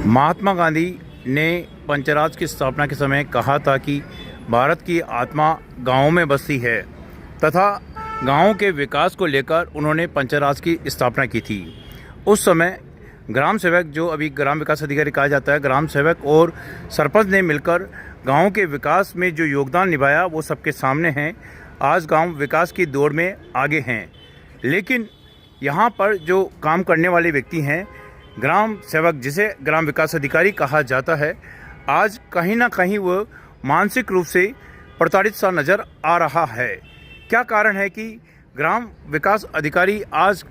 महात्मा गांधी ने पंचराज की स्थापना के समय कहा था कि भारत की आत्मा गांवों में बसती है तथा गांवों के विकास को लेकर उन्होंने पंचराज की स्थापना की थी। उस समय ग्राम सेवक, जो अभी ग्राम विकास अधिकारी कहा जाता है, ग्राम सेवक और सरपंच ने मिलकर गांवों के विकास में जो योगदान निभाया वो सबके सामने हैं। आज गांव विकास की दौड़ में आगे हैं, लेकिन यहाँ पर जो काम करने वाले व्यक्ति हैं, ग्राम सेवक जिसे ग्राम विकास अधिकारी कहा जाता है, आज कहीं ना कहीं वो मानसिक रूप से प्रताड़ित सा नज़र आ रहा है। क्या कारण है कि ग्राम विकास अधिकारी आज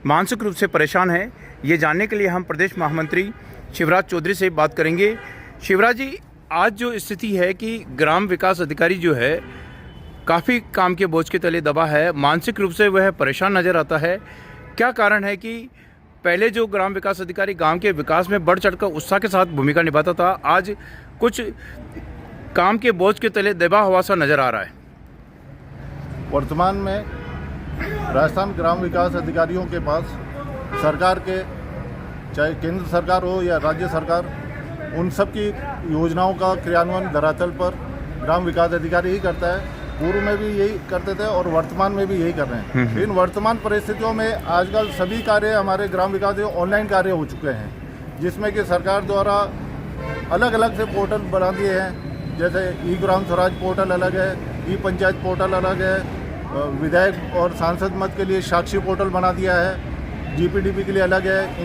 मानसिक रूप से परेशान है, ये जानने के लिए हम प्रदेश महामंत्री शिवराज चौधरी से बात करेंगे। शिवराज जी, आज जो स्थिति है कि ग्राम विकास अधिकारी जो है काफ़ी काम के बोझ के तले दबा है, मानसिक रूप से वह परेशान नज़र आता है। क्या कारण है कि पहले जो ग्राम विकास अधिकारी गांव के विकास में बढ़ चढ़कर उत्साह के साथ भूमिका निभाता था, आज कुछ काम के बोझ के तले दबा हुआ सा नज़र आ रहा है? वर्तमान में राजस्थान ग्राम विकास अधिकारियों के पास सरकार के, चाहे केंद्र सरकार हो या राज्य सरकार, उन सब की योजनाओं का क्रियान्वयन धरातल पर ग्राम विकास अधिकारी ही करता है। पूर्व में भी यही करते थे और वर्तमान में भी यही कर रहे हैं। इन वर्तमान परिस्थितियों में आजकल सभी कार्य हमारे ग्राम विकास ऑनलाइन कार्य हो चुके हैं, जिसमें कि सरकार द्वारा अलग अलग से पोर्टल बना दिए हैं। जैसे ई ग्राम स्वराज पोर्टल अलग है, ई पंचायत पोर्टल अलग है, विधायक और सांसद मत के लिए साक्षी पोर्टल बना दिया है, जीपीडीपी के लिए अलग है।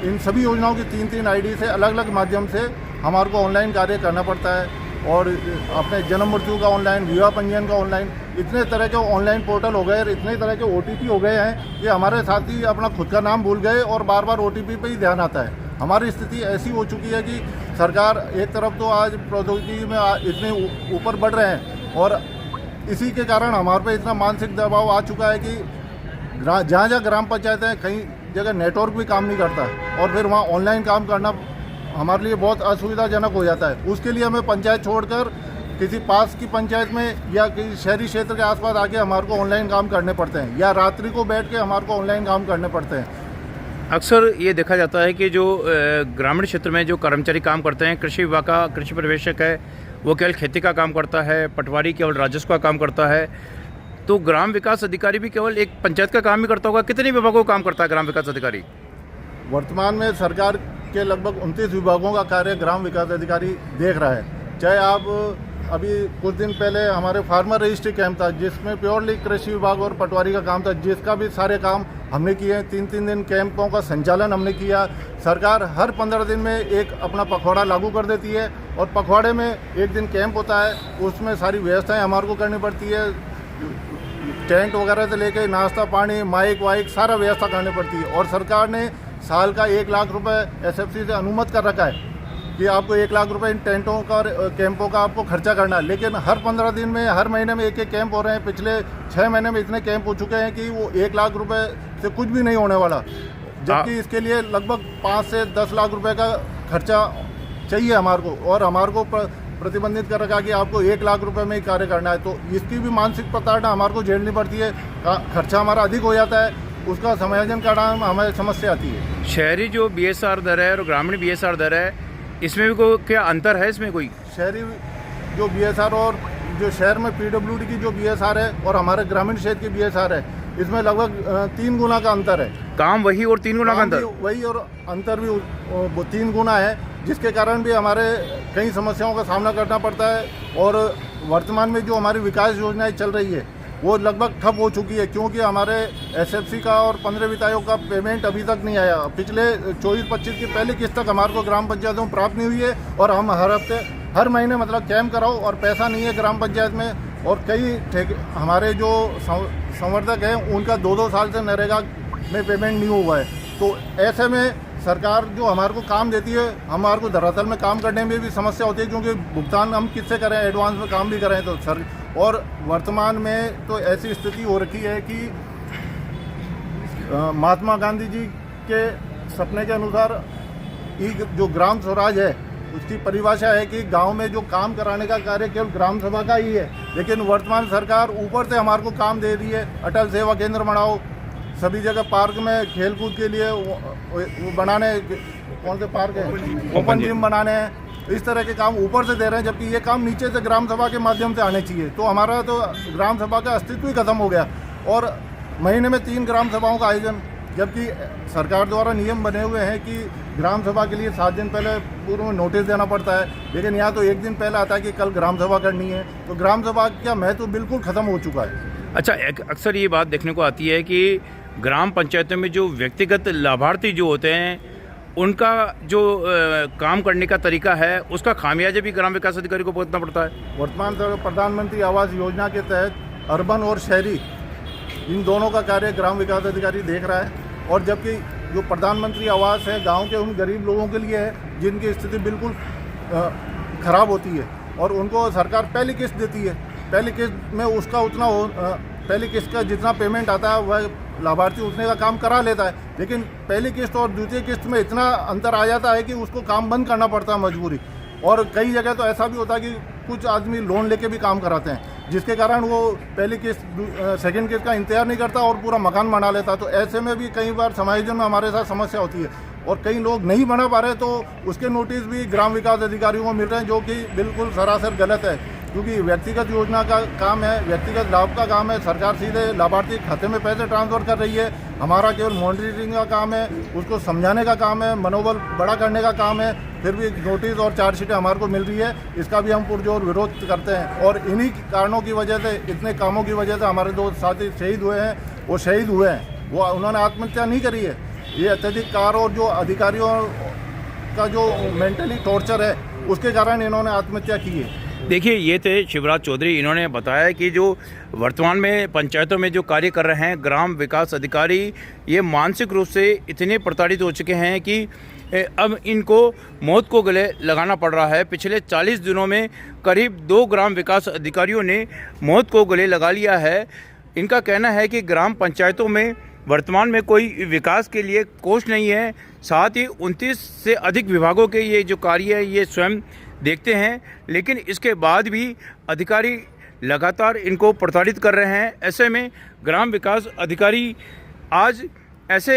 इन सभी योजनाओं की तीन आईडी से अलग अलग माध्यम से हमारे को ऑनलाइन कार्य करना पड़ता है। और अपने जन्म मृत्यु का ऑनलाइन, विवाह पंजीयन का ऑनलाइन, इतने तरह के ऑनलाइन पोर्टल हो गए और इतने तरह के ओटीपी हो गए हैं कि हमारे साथी अपना खुद का नाम भूल गए और बार बार ओटीपी पे ही ध्यान आता है। हमारी स्थिति ऐसी हो चुकी है कि सरकार एक तरफ तो आज प्रौद्योगिकी में इतने ऊपर बढ़ रहे हैं और इसी के कारण हमारे पे इतना मानसिक दबाव आ चुका है कि जहाँ जहाँ ग्राम पंचायतें हैं, कहीं जगह नेटवर्क भी काम नहीं करता और फिर वहाँ ऑनलाइन काम करना हमारे लिए बहुत असुविधाजनक हो जाता है। उसके लिए हमें पंचायत छोड़कर किसी पास की पंचायत में या किसी शहरी क्षेत्र के आसपास आके हमारे को ऑनलाइन काम करने पड़ते हैं, या रात्रि को बैठ के हमारे को ऑनलाइन काम करने पड़ते हैं। अक्सर ये देखा जाता है कि जो ग्रामीण क्षेत्र में जो कर्मचारी काम करते हैं, कृषि विभाग का कृषि पर्यवेक्षक है, वो केवल खेती का काम करता है, पटवारी केवल राजस्व का काम करता है, तो ग्राम विकास अधिकारी भी केवल एक पंचायत का काम ही करता होगा। कितने विभागों का काम करता है ग्राम विकास अधिकारी? वर्तमान में सरकार के लगभग 29 विभागों का कार्य ग्राम विकास अधिकारी देख रहा है। चाहे आप अभी कुछ दिन पहले हमारे फार्मर रजिस्ट्री कैंप था, जिसमें प्योरली कृषि विभाग और पटवारी का काम था, जिसका भी सारे काम हमने किए हैं। 3 दिन कैंपों का संचालन हमने किया। सरकार हर 15 दिन में एक अपना पखवाड़ा लागू कर देती है और पखवाड़े में एक दिन कैंप होता है, उसमें सारी व्यवस्थाएं हमारे को करनी पड़ती है। टेंट वगैरह से लेके नाश्ता पानी, माइक वाइक, सारा व्यवस्था करनी पड़ती है। और सरकार ने साल का 1 लाख रुपए एसएफसी से अनुमत कर रखा है कि आपको 1 लाख रुपए इन टेंटों का, कैंपों का आपको खर्चा करना है। लेकिन हर 15 दिन में, हर महीने में एक कैंप हो रहे हैं। पिछले 6 महीने में इतने कैंप हो चुके हैं कि वो 1 लाख रुपए से कुछ भी नहीं होने वाला, जबकि इसके लिए लगभग 5 से 10 लाख रुपए का खर्चा चाहिए हमारे को। और हमारे को प्रतिबंधित कर रखा कि आपको 1 लाख रुपए में ही कार्य करना है। तो इसकी भी मानसिक प्रताड़ना हमारे को झेलनी पड़ती है। खर्चा हमारा अधिक हो जाता है, उसका समायोजन करना हमें समस्या आती है। शहरी जो बीएसआर दर है और ग्रामीण बीएसआर दर है, इसमें भी कोई क्या अंतर है? इसमें कोई शहरी जो बीएसआर और जो शहर में पीडब्ल्यूडी की जो बीएसआर है और हमारे ग्रामीण क्षेत्र की बीएसआर है, इसमें लगभग 3 गुना का अंतर है। काम वही और 3 गुना का अंतर? वही और अंतर भी 3 गुना है, जिसके कारण भी हमारे कई समस्याओं का सामना करना पड़ता है। और वर्तमान में जो हमारी विकास योजनाएं चल रही है वो लगभग ठप हो चुकी है, क्योंकि हमारे एसएफसी का और 15 वित्तायोग का पेमेंट अभी तक नहीं आया। पिछले 24-25 की पहली किस्त तक हमारे को ग्राम पंचायतों में प्राप्त नहीं हुई है और हम हर महीने मतलब कैंप कराओ और पैसा नहीं है ग्राम पंचायत में। और कई हमारे जो संवर्धक हैं उनका 2-2 साल से नरेगा में पेमेंट नहीं हुआ है। तो ऐसे में सरकार जो हमारे को काम देती है, हमारे को धरातल में काम करने में भी समस्या होती है, क्योंकि भुगतान हम किससे करें, एडवांस में काम भी करें तो सर। और वर्तमान में तो ऐसी स्थिति हो रखी है कि महात्मा गांधी जी के सपने के अनुसार जो ग्राम स्वराज है, उसकी परिभाषा है कि गांव में जो काम कराने का कार्य केवल ग्राम सभा का ही है। लेकिन वर्तमान सरकार ऊपर से हमारे को काम दे रही है, अटल सेवा केंद्र बनाओ, सभी जगह पार्क में खेल कूद के लिए वो बनाने कौन से पार्क है, ओपन जिम बनाने हैं, इस तरह के काम ऊपर से दे रहे हैं, जबकि ये काम नीचे से ग्राम सभा के माध्यम से आने चाहिए। तो हमारा तो ग्राम सभा का अस्तित्व ही खत्म हो गया। और महीने में 3 ग्राम सभाओं का आयोजन, जबकि सरकार द्वारा नियम बने हुए हैं कि ग्राम सभा के लिए 7 दिन पहले पूर्व में नोटिस देना पड़ता है, लेकिन यहाँ तो 1 दिन पहले आता है कि कल ग्राम सभा करनी है। तो ग्राम सभा का महत्व बिल्कुल खत्म हो चुका है। अच्छा, अक्सर ये बात देखने को आती है कि ग्राम पंचायतों में जो व्यक्तिगत लाभार्थी जो होते हैं उनका जो काम करने का तरीका है उसका खामियाजा भी ग्राम विकास अधिकारी को भुगतना पड़ता है। वर्तमान प्रधानमंत्री आवास योजना के तहत अर्बन और शहरी इन दोनों का कार्य ग्राम विकास अधिकारी देख रहा है। और जबकि जो प्रधानमंत्री आवास है गांव के उन गरीब लोगों के लिए है जिनकी स्थिति बिल्कुल ख़राब होती है और उनको सरकार पहली किस्त देती है। पहली किस्त में उसका उतना पहली किस्त का जितना पेमेंट आता है वह लाभार्थी उतने का काम करा लेता है, लेकिन पहली किस्त और दूसरी किस्त में इतना अंतर आ जाता है कि उसको काम बंद करना पड़ता है मजबूरी। और कई जगह तो ऐसा भी होता है कि कुछ आदमी लोन लेके भी काम कराते हैं, जिसके कारण वो पहली किस्त सेकंड किस्त का इंतजार नहीं करता और पूरा मकान बना लेता। तो ऐसे में भी कई बार समायोजन में हमारे साथ समस्या होती है और कई लोग नहीं बना पा रहे, तो उसके नोटिस भी ग्राम विकास अधिकारियों को मिल रहे हैं, जो कि बिल्कुल सरासर गलत है। क्योंकि व्यक्तिगत योजना का काम है, व्यक्तिगत लाभ का काम है, सरकार सीधे लाभार्थी खाते में पैसे ट्रांसफर कर रही है। हमारा केवल मॉनिटरिंग का काम है, उसको समझाने का काम है, मनोबल बड़ा करने का काम है। फिर भी नोटिस और चार्जशीटें हमारे को मिल रही है, इसका भी हम पुरजोर विरोध करते हैं। और इन्हीं कारणों की वजह से, इतने कामों की वजह से हमारे 2 साथी शहीद हुए हैं। वो शहीद हुए हैं, वो उन्होंने आत्महत्या नहीं करी है। ये अत्यधिक कार्य और जो अधिकारियों का जो मेंटली टॉर्चर है उसके कारण इन्होंने आत्महत्या की है। देखिए, ये थे शिवराज चौधरी। इन्होंने बताया कि जो वर्तमान में पंचायतों में जो कार्य कर रहे हैं ग्राम विकास अधिकारी, ये मानसिक रूप से इतने प्रताड़ित हो चुके हैं कि अब इनको मौत को गले लगाना पड़ रहा है। पिछले 40 दिनों में करीब 2 ग्राम विकास अधिकारियों ने मौत को गले लगा लिया है। इनका कहना है कि ग्राम पंचायतों में वर्तमान में कोई विकास के लिए कोष नहीं है। साथ ही 29 से अधिक विभागों के ये जो कार्य है ये स्वयं देखते हैं, लेकिन इसके बाद भी अधिकारी लगातार इनको प्रताड़ित कर रहे हैं। ऐसे में ग्राम विकास अधिकारी आज ऐसे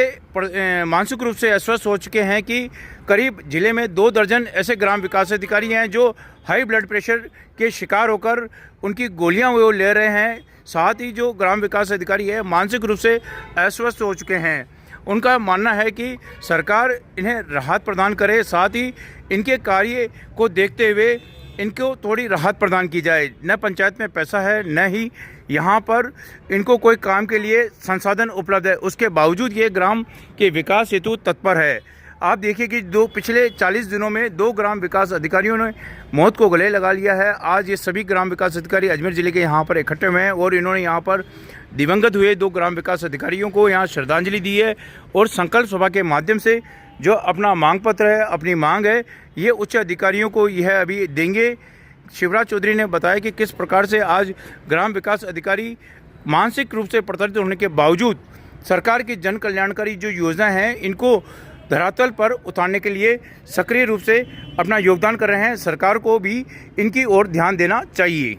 मानसिक रूप से अस्वस्थ हो चुके हैं कि करीब जिले में 2 दर्जन ऐसे ग्राम विकास अधिकारी हैं जो हाई ब्लड प्रेशर के शिकार होकर उनकी गोलियां वो ले रहे हैं। साथ ही जो ग्राम विकास अधिकारी है मानसिक रूप से अस्वस्थ हो चुके हैं। उनका मानना है कि सरकार इन्हें राहत प्रदान करे, साथ ही इनके कार्य को देखते हुए इनको थोड़ी राहत प्रदान की जाए। न पंचायत में पैसा है, न ही यहाँ पर इनको कोई काम के लिए संसाधन उपलब्ध है, उसके बावजूद ये ग्राम के विकास हेतु तत्पर है। आप देखिए कि पिछले 40 दिनों में 2 ग्राम विकास अधिकारियों ने मौत को गले लगा लिया है। आज ये सभी ग्राम विकास अधिकारी अजमेर ज़िले के यहाँ पर इकट्ठे हुए हैं और इन्होंने यहाँ पर दिवंगत हुए 2 ग्राम विकास अधिकारियों को यहाँ श्रद्धांजलि दी है और संकल्प सभा के माध्यम से जो अपना मांग पत्र है, अपनी मांग है, ये उच्च अधिकारियों को यह अभी देंगे। शिवराज चौधरी ने बताया कि किस प्रकार से आज ग्राम विकास अधिकारी मानसिक रूप से प्रताड़ित होने के बावजूद सरकार की जन कल्याणकारी जो योजना है इनको धरातल पर उतारने के लिए सक्रिय रूप से अपना योगदान कर रहे हैं। सरकार को भी इनकी ओर ध्यान देना चाहिए।